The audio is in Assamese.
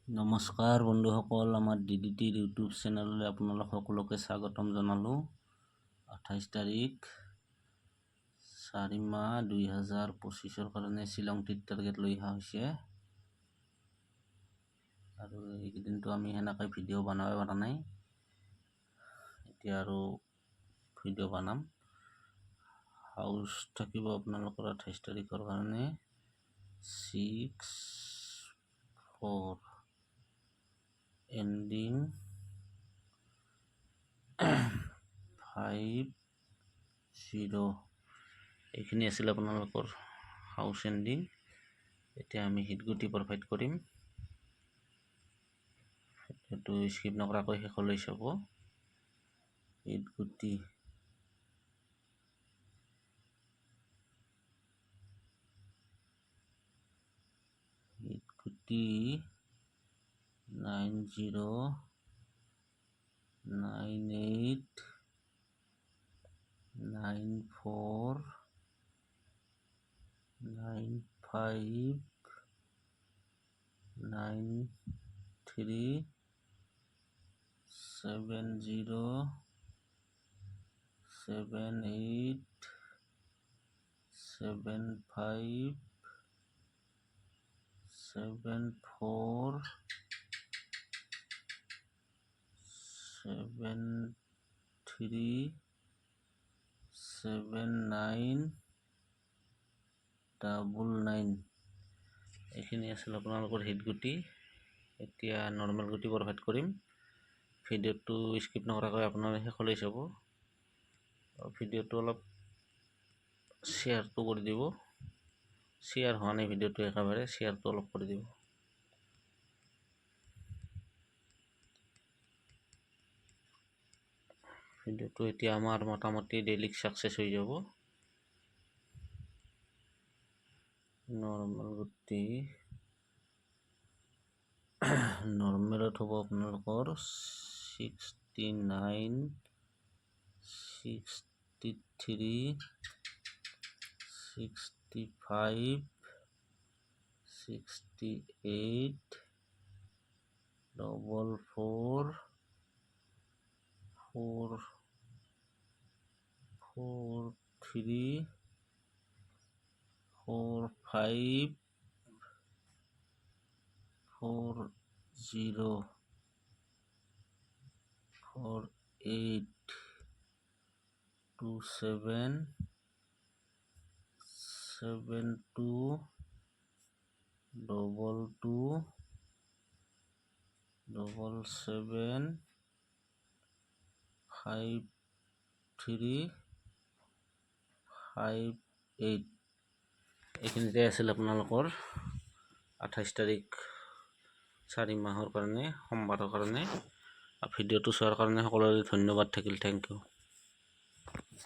নমস্কাৰ বন্ধুসকল, আমাৰ DDTৰ ইউটিউব চেনেললৈ আপোনালোক সকলোকে স্বাগতম জনালোঁ। 28 তাৰিখ 4 মাহ 2025 কাৰণে শ্বিলং ট্ৰিপ টাৰ্গেট লৈ অহা হৈছে। আৰু এইকেইদিনটো আমি সেনেকৈ ভিডিঅ' বনাবই পৰা নাই, এতিয়া আৰু ভিডিঅ' বনাম। হাউচ থাকিব আপোনালোকৰ 28 তাৰিখৰ কাৰণে 6-4 এণ্ডিং 50। এইখিনি আছিল আপোনালোকৰ হাউচ এণ্ডিং। এতিয়া আমি হিটগুটি প্ৰভাইড কৰিম, সেইটো স্কিপ নকৰাকৈ শেষলৈ চাব। হিটগুটি হিটগুটি 947874787999। এইখিনি আছিল আপোনালোকৰ হিটগুটি। এতিয়া নৰ্মেল গুটি প্ৰভাইড কৰিম। ভিডিঅ'টো স্কিপ নকৰাকৈ আপোনালোকে শেষলৈ চাব। ভিডিঅ'টো অলপ শ্বেয়াৰটো কৰি দিব, শ্বেয়াৰ হোৱা নাই ভিডিঅ'টো, একেবাৰে শ্বেয়াৰটো অলপ কৰি দিব। ভিডিঅ'টো এতিয়া আমাৰ মোটামুটি ডেইলি ছাকচেছ হৈ যাব। নৰ্মেল গুটি নৰ্মেলত হ'ব আপোনালোকৰ 69, 63, 65, 68, 44, 43, 45, 40, 48, 27, 72, 22, 77, 53, 58। এইখিনিতে আছিল আপোনালোকৰ 28 তাৰিখ 4 মাহৰ কাৰণে, সোমবাৰৰ কাৰণে। ভিডিঅ'টো চোৱাৰ কাৰণে সকলোৰে ধন্যবাদ থাকিল। Thank U.